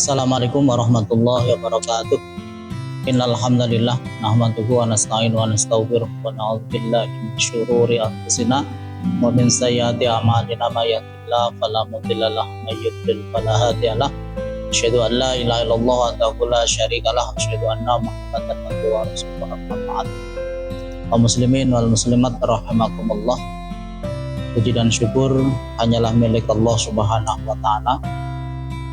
Assalamualaikum warahmatullahi wabarakatuh. Innal hamdalillah nahmaduhu wa nasta'inu wa nastaghfiruh wa na'udzu billahi min syururi anfusina wa min sayyiati a'malina may yahdihillahu fala mudilla lahu wa may yudlil fala hadiya lahu. Asyhadu an la ilaha illallah wahdahu la syarika lahu wa asyhadu anna Muhammadan abduhu wa rasuluhu. Amma ba'd. Kaum muslimin wal muslimat rahimakumullah. Puji dan syukur hanyalah milik Allah Subhanahu wa taala.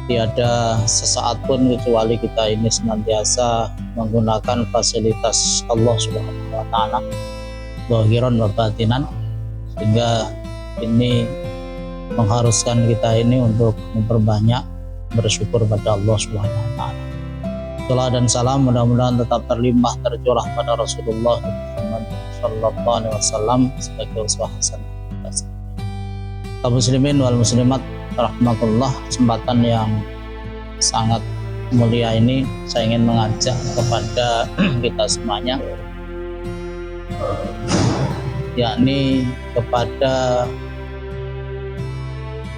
Tiada sesaat pun kecuali kita ini senantiasa menggunakan fasilitas Allah Subhanahu wa taala zahiran wa batinan, sehingga ini mengharuskan kita ini untuk memperbanyak bersyukur pada Allah Subhanahu wa taala. Salam dan salam mudah-mudahan tetap terlimpah tercurah pada Rasulullah sallallahu alaihi wasallam sebagai uswah hasanah. Kaum muslimin wal muslimat rahmatullah, kesempatan yang sangat mulia ini saya ingin mengajak kepada kita semuanya, yakni kepada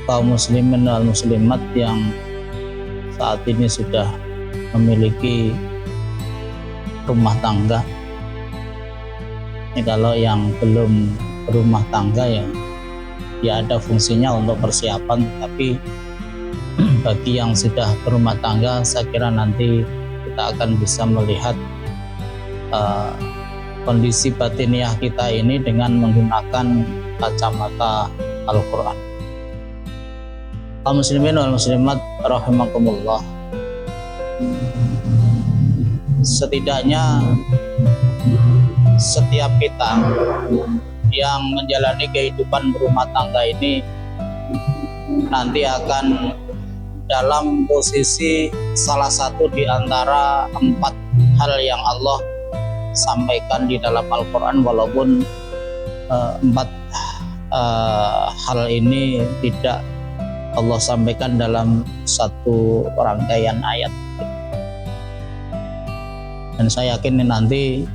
kaum muslimin wal muslimat yang saat ini sudah memiliki rumah tangga. Ini kalau yang belum berumah tangga ya ada fungsinya untuk persiapan, tapi bagi yang sudah berumah tangga saya kira nanti kita akan bisa melihat kondisi batiniah kita ini dengan menggunakan kacamata Al-Quran. Kaum muslimin wal muslimat rahimakumullah, setidaknya setiap kita yang menjalani kehidupan berumah tangga ini nanti akan dalam posisi salah satu di antara 4 hal yang Allah sampaikan di dalam Al-Quran, walaupun 4 hal ini tidak Allah sampaikan dalam satu rangkaian ayat. Dan saya yakin nanti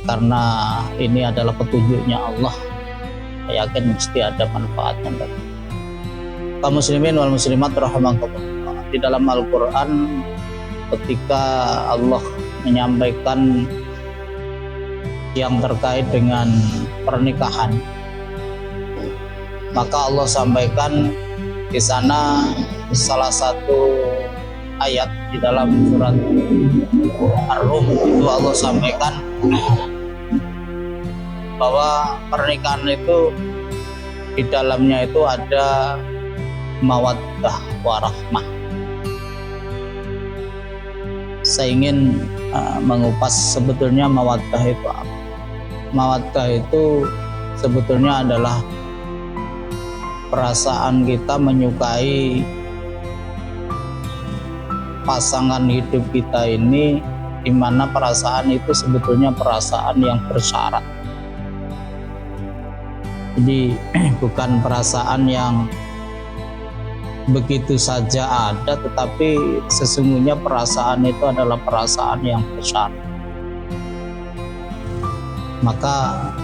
karena ini adalah petunjuknya Allah, saya yakin mesti ada manfaatnya. Kaum muslimin wal muslimat rahimakumullah, di dalam Al-Quran ketika Allah menyampaikan yang terkait dengan pernikahan, maka Allah sampaikan di sana salah satu ayat di dalam surat Ar-Rum, itu Allah sampaikan bahwa pernikahan itu di dalamnya itu ada mawaddah warahmah. Saya ingin mengupas sebetulnya mawaddah itu apa. Mawaddah itu sebetulnya adalah perasaan kita menyukai pasangan hidup kita ini, di mana perasaan itu sebetulnya perasaan yang bersyarat. Jadi bukan perasaan yang begitu saja ada, tetapi sesungguhnya perasaan itu adalah perasaan yang bersyarat. Maka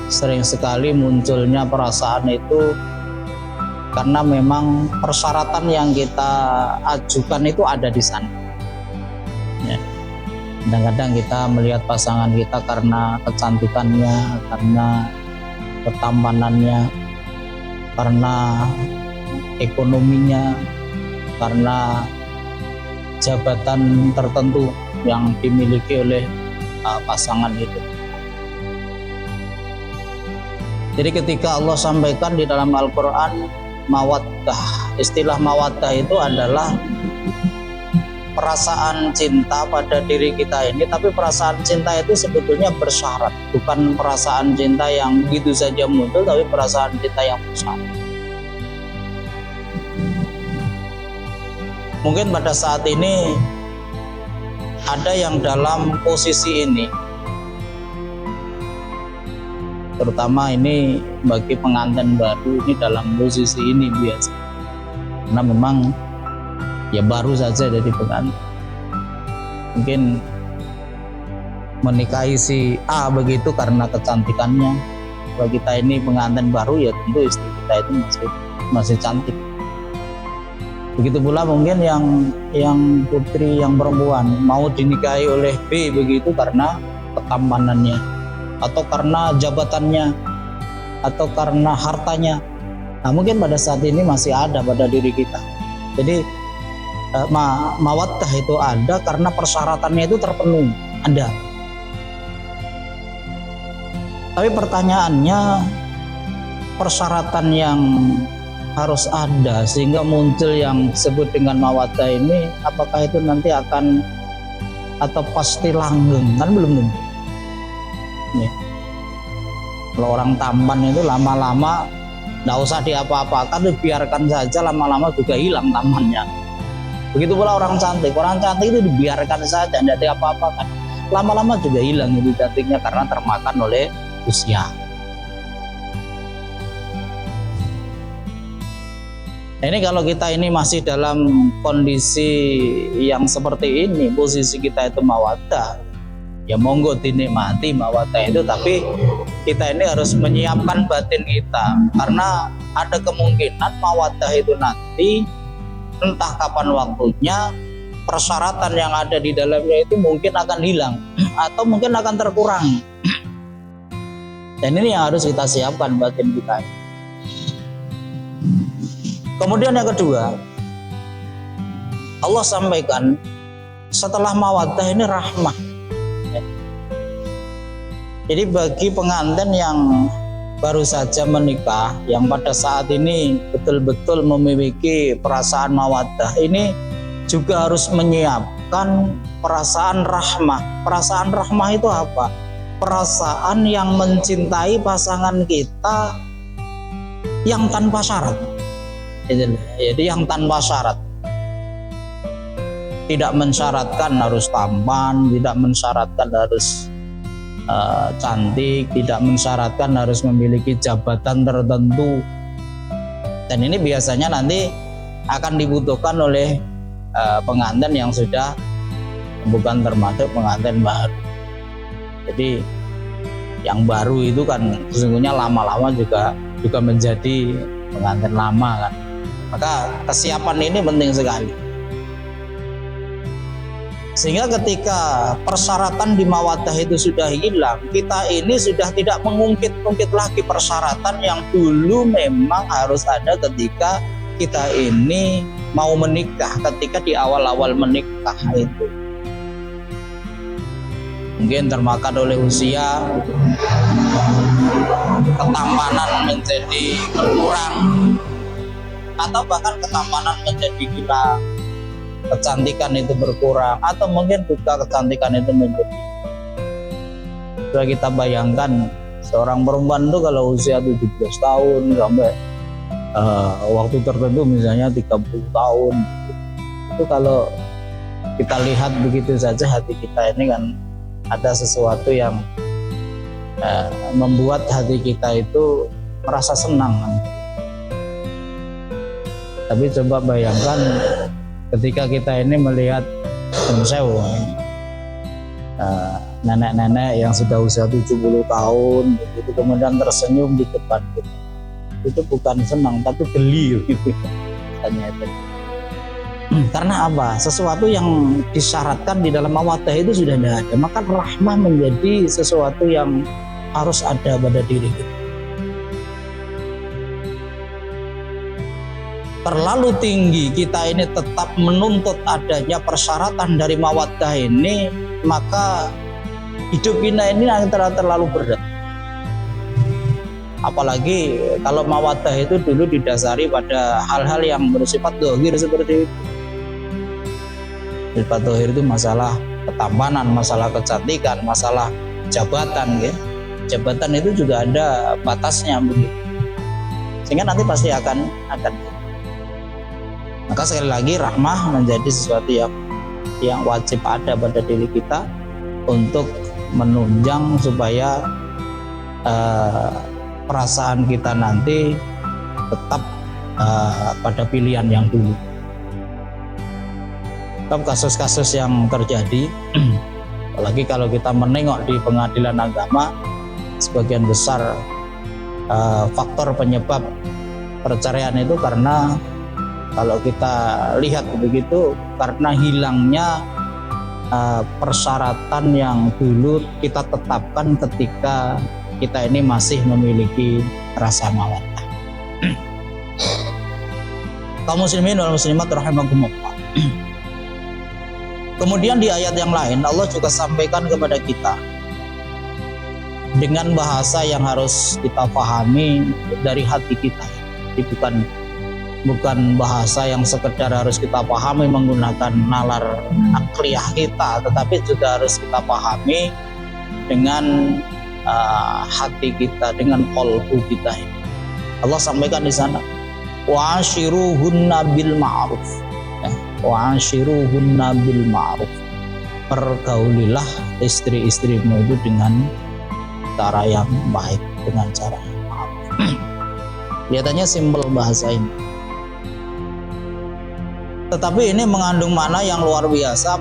sering sekali munculnya perasaan itu karena memang persyaratan yang kita ajukan itu ada di sana. Kadang-kadang kita melihat pasangan kita karena kecantikannya, karena ketampanannya, karena ekonominya, karena jabatan tertentu yang dimiliki oleh pasangan itu. Jadi ketika Allah sampaikan di dalam Al-Quran mawaddah, istilah mawaddah itu adalah perasaan cinta pada diri kita ini, tapi perasaan cinta itu sebetulnya bersyarat, bukan perasaan cinta yang begitu saja muncul, tapi perasaan cinta yang bersyarat. Mungkin pada saat ini ada yang dalam posisi ini, terutama ini bagi pengantin baru ini dalam posisi ini biasa, karena memang ya baru saja jadi pengantin. Mungkin menikahi si A begitu karena kecantikannya. Kalau kita ini pengantin baru, ya tentu istri kita itu masih cantik. Begitu pula mungkin yang putri, yang perempuan mau dinikahi oleh B begitu karena ketampanannya, atau karena jabatannya, atau karena hartanya. Nah, mungkin pada saat ini masih ada pada diri kita. Jadi mawaddah itu ada karena persyaratannya itu terpenuhi, ada. Tapi pertanyaannya, persyaratan yang harus ada sehingga muncul yang disebut dengan mawaddah ini, apakah itu nanti akan atau pasti langgeng? Kan belum tentu. Nih, kalau orang tampan itu lama-lama nggak usah diapa-apakan, dibiarkan saja, lama-lama juga hilang tampannya. Begitu pula orang cantik itu dibiarkan saja, tidak diapa-apakan, lama-lama juga hilang itu cantiknya karena termakan oleh usia. Ini kalau kita ini masih dalam kondisi yang seperti ini, posisi kita itu mawaddah, ya monggo dinikmati mawaddah itu, tapi kita ini harus menyiapkan batin kita, karena ada kemungkinan mawaddah itu nanti entah kapan waktunya, persyaratan yang ada di dalamnya itu mungkin akan hilang atau mungkin akan terkurang. Dan ini yang harus kita siapkan batin kita. Kemudian yang kedua, Allah sampaikan setelah mawaddah ini rahmah. Jadi bagi pengantin yang baru saja menikah, yang pada saat ini betul-betul memiliki perasaan mawaddah, ini juga harus menyiapkan perasaan rahmah. Perasaan rahmah itu apa? Perasaan yang mencintai pasangan kita yang tanpa syarat. Jadi yang tanpa syarat, tidak mensyaratkan harus tampan, tidak mensyaratkan harus cantik, tidak mensyaratkan harus memiliki jabatan tertentu. Dan ini biasanya nanti akan dibutuhkan oleh pengantin yang sudah bukan termasuk pengantin baru. Jadi yang baru itu kan sesungguhnya lama-lama juga menjadi pengantin lama kan. Maka kesiapan ini penting sekali. Sehingga ketika persyaratan di mawaddah itu sudah hilang, kita ini sudah tidak mengungkit-ungkit lagi persyaratan yang dulu memang harus ada ketika kita ini mau menikah, ketika di awal-awal menikah itu. Mungkin termakan oleh usia, ketampanan menjadi berkurang, atau bahkan ketampanan menjadi hilang, kecantikan itu berkurang, atau mungkin juga kecantikan itu menjadi. Coba kita bayangkan seorang perempuan itu kalau usia 17 tahun sampai waktu tertentu misalnya 30 tahun, itu kalau kita lihat begitu saja hati kita ini kan ada sesuatu yang membuat hati kita itu merasa senang kan. Tapi coba bayangkan ketika kita ini melihat nenek-nenek yang sudah usia 70 tahun itu kemudian tersenyum di depan kita, itu bukan senang tapi geli gitu tanya itu. Karena apa? Sesuatu yang disyaratkan di dalam mawaddah itu sudah tidak ada, maka rahmah menjadi sesuatu yang harus ada pada diri kita. Terlalu tinggi kita ini tetap menuntut adanya persyaratan dari mawaddah ini, maka hidup kita ini terlalu berat. Apalagi kalau mawaddah itu dulu didasari pada hal-hal yang bersifat dohir seperti itu. Sifat dohir itu masalah ketampanan, masalah kecantikan, masalah jabatan ya. Jabatan itu juga ada batasnya begitu. Sehingga nanti pasti akan. Maka sekali lagi rahmah menjadi sesuatu yang wajib ada pada diri kita untuk menunjang supaya perasaan kita nanti tetap pada pilihan yang dulu. Kasus-kasus yang terjadi, apalagi kalau kita menengok di pengadilan agama, sebagian besar faktor penyebab perceraian itu karena Kalau kita lihat begitu, karena hilangnya persyaratan yang dulu kita tetapkan ketika kita ini masih memiliki rasa mawaddah. Kaum muslimin wal muslimat rahimakumullah. Kemudian di ayat yang lain Allah juga sampaikan kepada kita dengan bahasa yang harus kita pahami dari hati kita. Jadi bukan bahasa yang sekedar harus kita pahami menggunakan nalar akliyah kita, tetapi juga harus kita pahami dengan hati kita, dengan qalbu kita. Allah sampaikan di sana, wa'ashiruhunna bil ma'ruf. Wa'ashiruhunna bil ma'ruf. Pergaulilah istri-istrimu itu dengan cara yang baik, dengan cara yang ma'ruf. Kelihatannya simpel bahasa ini, tetapi ini mengandung makna yang luar biasa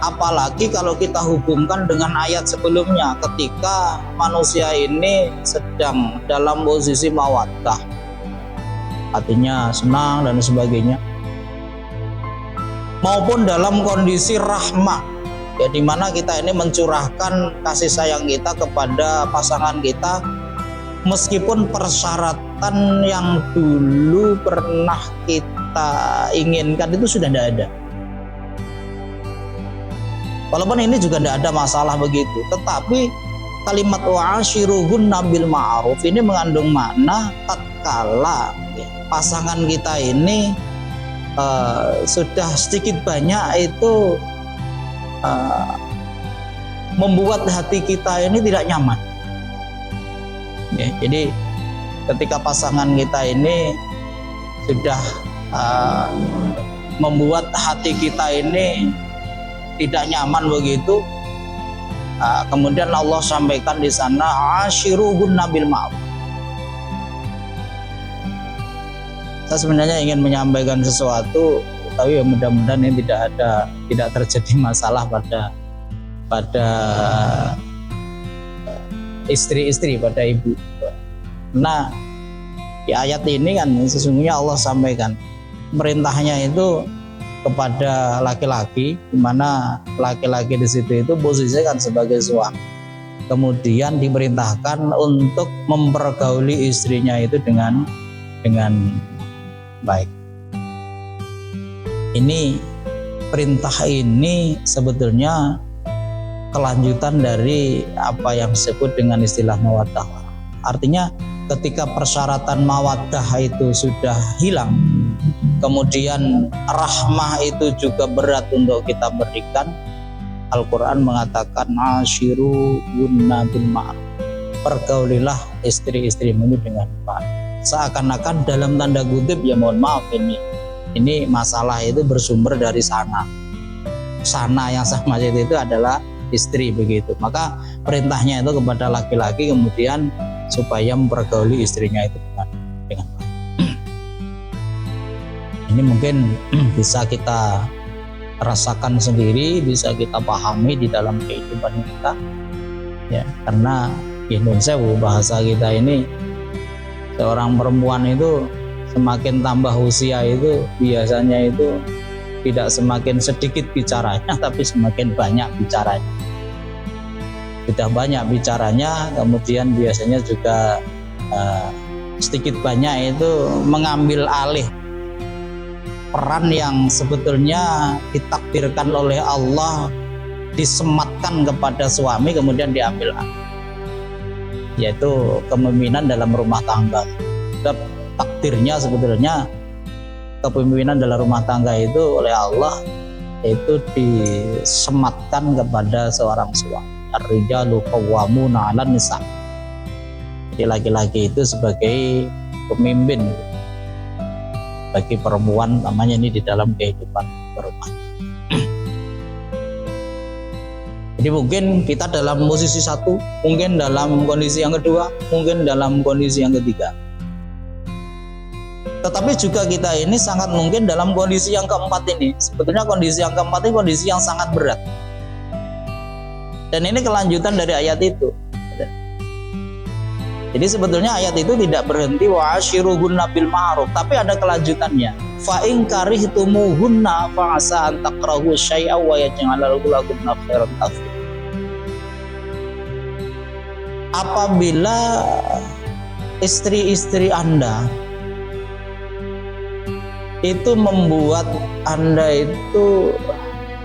apalagi kalau kita hubungkan dengan ayat sebelumnya ketika manusia ini sedang dalam posisi mawaddah, artinya senang dan sebagainya, maupun dalam kondisi rahmah, ya, di mana kita ini mencurahkan kasih sayang kita kepada pasangan kita meskipun persyaratan yang dulu pernah kita inginkan itu sudah tidak ada. Walaupun ini juga tidak ada masalah begitu, tetapi kalimat wa'ashiruhunna bil ma'ruf ini mengandung makna tatkala pasangan kita ini sudah sedikit banyak itu membuat hati kita ini tidak nyaman. Ya, jadi ketika pasangan kita ini sudah membuat hati kita ini tidak nyaman begitu, kemudian Allah sampaikan di sana ashiruhunna bil ma'ruf. Saya sebenarnya ingin menyampaikan sesuatu, tapi mudah-mudahan ini tidak terjadi masalah pada istri-istri, pada ibu. Nah, di ayat ini kan sesungguhnya Allah sampaikan perintahnya itu kepada laki-laki, di mana laki-laki di situ itu posisinya kan sebagai suami. Kemudian diperintahkan untuk mempergauli istrinya itu dengan baik. Ini perintah ini sebetulnya kelanjutan dari apa yang disebut dengan istilah mawaddah. Artinya ketika persyaratan mawaddah itu sudah hilang, kemudian rahmah itu juga berat untuk kita berikan, Al-Quran mengatakan ashiruhunna bil ma'ruf. Pergaulilah istri-istrimu dengan baik. Seakan-akan dalam tanda kutip, ya mohon maaf, ini masalah itu bersumber dari sana yang sama itu adalah istri begitu. Maka perintahnya itu kepada laki-laki kemudian supaya mempergauli istrinya itu dengan baik. Ini mungkin bisa kita rasakan sendiri, bisa kita pahami di dalam kehidupan kita, ya, karena Indonesia bahasa kita ini, seorang perempuan itu semakin tambah usia itu biasanya itu tidak semakin sedikit bicaranya, tapi semakin banyak bicaranya. Sudah banyak bicaranya, kemudian biasanya juga sedikit banyak itu mengambil alih peran yang sebetulnya ditakdirkan oleh Allah disematkan kepada suami, kemudian diambil alih, yaitu kepemimpinan dalam rumah tangga. Takdirnya sebetulnya kepemimpinan dalam rumah tangga itu oleh Allah itu disematkan kepada seorang suami. Ar-rijalu qawwamuna 'alan nisa. Jadi laki-laki itu sebagai pemimpin bagi perempuan, namanya ini di dalam kehidupan berumah. Jadi mungkin kita dalam posisi satu, mungkin dalam kondisi yang kedua, mungkin dalam kondisi yang ketiga. Tetapi juga kita ini sangat mungkin dalam kondisi yang keempat ini. Sebetulnya kondisi yang keempat ini kondisi yang sangat berat. Dan ini kelanjutan dari ayat itu. Jadi sebetulnya ayat itu tidak berhenti wa ashiruhunna bil ma'ruf, tapi ada kelanjutannya. Fa in karihtumuhunna fa asa an takrahu syai'an wa yaj'ala lakum khairan katsira. Apabila istri-istri Anda itu membuat Anda itu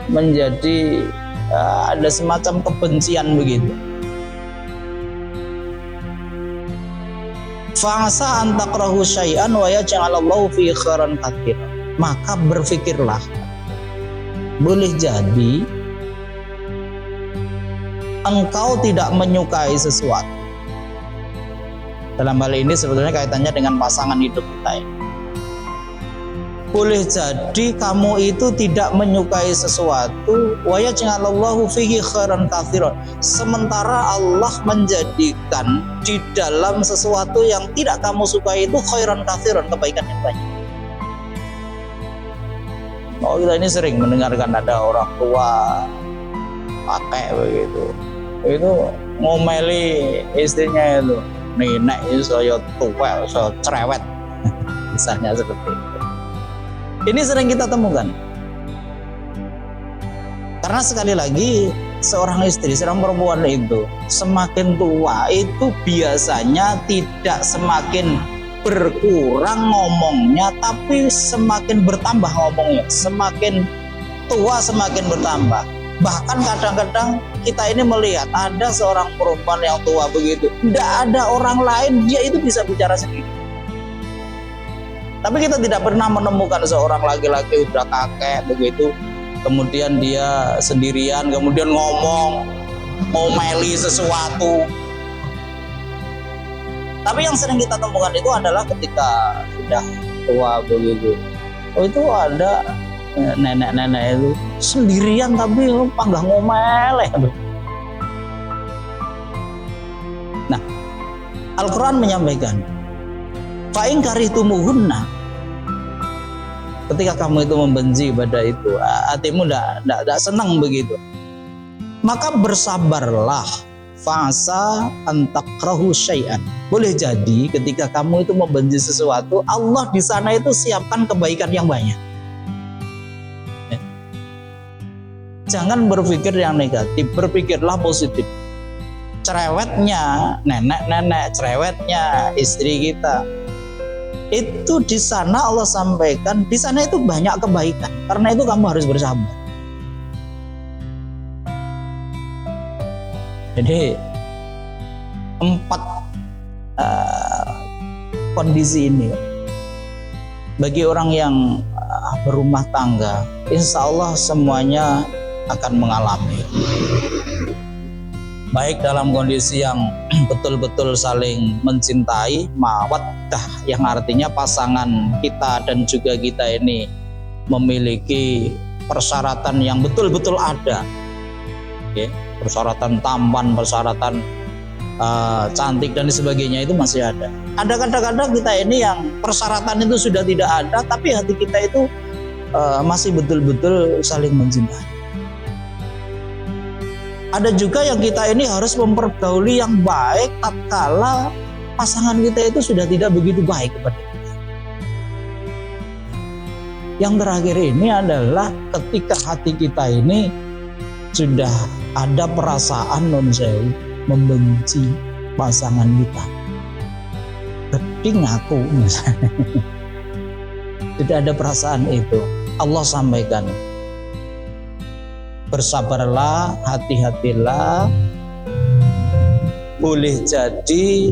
menjadi ada semacam kebencian begitu, fa'asa an takrahu syai'an wa yaj'alallahu fi khairan katsira, maka berpikirlah, boleh jadi engkau tidak menyukai sesuatu. Dalam hal ini sebetulnya kaitannya dengan pasangan hidup kita ini. Boleh jadi kamu itu tidak menyukai sesuatu, wa yaj'alallahu fihi khairan katsiran, sementara Allah menjadikan di dalam sesuatu yang tidak kamu sukai itu khairan katsiran, kebaikan yang banyak. Oh, kita ini sering mendengarkan ada orang tua pakai begitu, itu ngomeli istrinya itu, nenek itu saya tua, saya cerewet, misalnya seperti itu. Ini sering kita temukan. Karena sekali lagi, seorang istri, seorang perempuan itu semakin tua itu biasanya tidak semakin berkurang ngomongnya, tapi semakin bertambah ngomongnya. Semakin tua semakin bertambah. Bahkan kadang-kadang kita ini melihat ada seorang perempuan yang tua begitu, tidak ada orang lain, dia itu bisa bicara sendiri. Tapi kita tidak pernah menemukan seorang laki-laki udah kakek begitu, kemudian dia sendirian, kemudian ngomong, ngomeli sesuatu. Tapi yang sering kita temukan itu adalah ketika sudah tua begitu. Oh, itu ada nenek-nenek itu sendirian tapi panggah ngomel. Nah, Al-Quran menyampaikan, fa in karihtumuhunna, ketika kamu itu membenci pada itu, hatimu tidak senang begitu, maka bersabarlah, fa'asa an takrahu syai'an. Boleh jadi ketika kamu itu membenci sesuatu, Allah di sana itu siapkan kebaikan yang banyak. Jangan berpikir yang negatif, berpikirlah positif. Cerewetnya nenek-nenek, cerewetnya istri kita, itu di sana Allah sampaikan, di sana itu banyak kebaikan. Karena itu kamu harus bersabar. Jadi 4 kondisi ini bagi orang yang berumah tangga, insya Allah semuanya akan mengalami, baik dalam kondisi yang betul-betul saling mencintai, mawaddah, yang artinya pasangan kita dan juga kita ini memiliki persyaratan yang betul-betul ada, okay? Persyaratan tampan, persyaratan cantik dan sebagainya itu masih ada. Ada kadang-kadang kita ini yang persyaratan itu sudah tidak ada, tapi hati kita itu masih betul-betul saling mencintai. Ada juga yang kita ini harus mempergauli yang baik tatkala pasangan kita itu sudah tidak begitu baik kepada kita. Yang terakhir ini adalah ketika hati kita ini sudah ada perasaan membenci pasangan kita. Geding aku misalnya. Tidak ada perasaan itu. Allah sampaikan, bersabarlah, hati-hatilah. Boleh jadi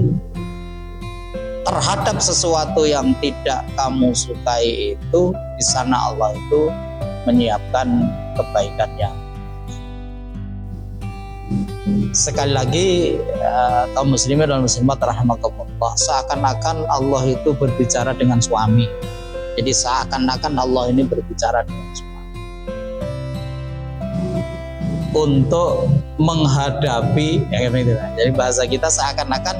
terhadap sesuatu yang tidak kamu sukai itu, di sana Allah itu menyiapkan kebaikan yang. Sekali lagi, kaum muslimin dan muslimat rahimakumullah, seakan-akan Allah itu berbicara dengan suami. Jadi seakan-akan Allah ini berbicara dengan suami untuk menghadapi yang itu. Jadi bahasa kita seakan-akan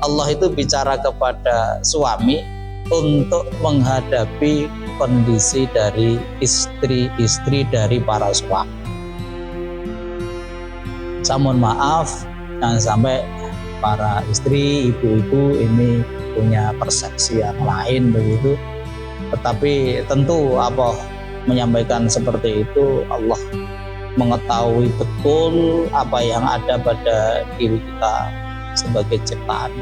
Allah itu bicara kepada suami untuk menghadapi kondisi dari istri-istri dari para suami. Saya mohon maaf, jangan sampai para istri, ibu-ibu ini punya persepsi yang lain begitu. Tetapi tentu apa menyampaikan seperti itu, Allah mengetahui betul apa yang ada pada diri kita sebagai ciptaan.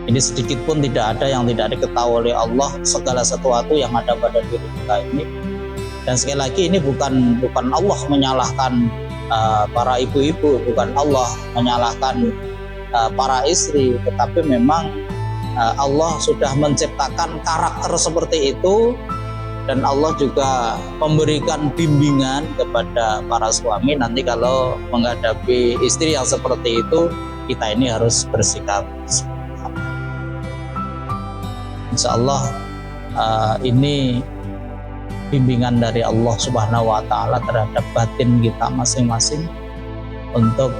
Ini sedikit pun tidak ada yang tidak diketahui oleh Allah, segala sesuatu yang ada pada diri kita ini. Dan sekali lagi ini bukan Allah menyalahkan para ibu-ibu, bukan Allah menyalahkan para istri, tetapi memang Allah sudah menciptakan karakter seperti itu, dan Allah juga memberikan bimbingan kepada para suami nanti kalau menghadapi istri yang seperti itu, kita ini harus bersikap insya Allah ini bimbingan dari Allah Subhanahu wa Ta'ala terhadap batin kita masing-masing untuk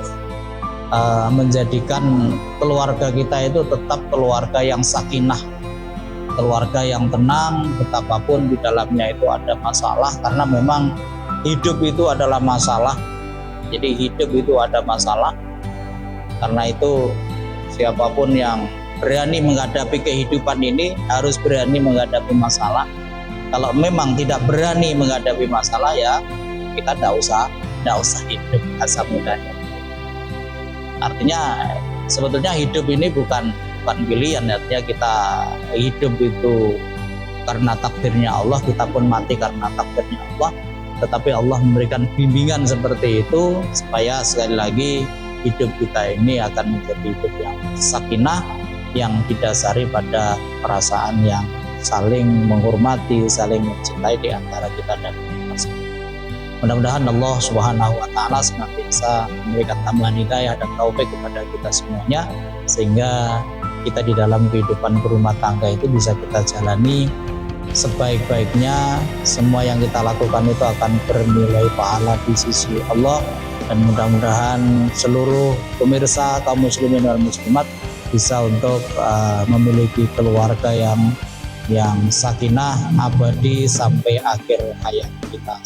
menjadikan keluarga kita itu tetap keluarga yang sakinah, keluarga yang tenang, betapapun di dalamnya itu ada masalah, karena memang hidup itu adalah masalah. Jadi hidup itu ada masalah, karena itu siapapun yang berani menghadapi kehidupan ini harus berani menghadapi masalah. Kalau memang tidak berani menghadapi masalah, ya kita tidak usah hidup, asal mudahnya. Artinya sebetulnya hidup ini bukan pilihan, artinya kita hidup itu karena takdirnya Allah, kita pun mati karena takdirnya Allah. Tetapi Allah memberikan bimbingan seperti itu supaya sekali lagi hidup kita ini akan menjadi hidup yang sakinah, yang didasari pada perasaan yang saling menghormati, saling mencintai di antara kita dan pasangan. Mudah-mudahan Allah Subhanahu wa Ta'ala senantiasa memberikan tambahan hidayah dan taufik kepada kita semuanya, sehingga kita di dalam kehidupan berumah tangga itu bisa kita jalani sebaik-baiknya. Semua yang kita lakukan itu akan bernilai pahala di sisi Allah, dan mudah-mudahan seluruh pemirsa kaum muslimin dan muslimat bisa untuk memiliki keluarga yang sakinah abadi sampai akhir hayat kita.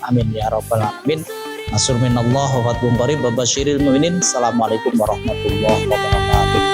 Amin ya rabbal alamin. Nasrun minallah wa fathun qarib wa basyiril mu'minin. Assalamualaikum warahmatullahi wabarakatuh.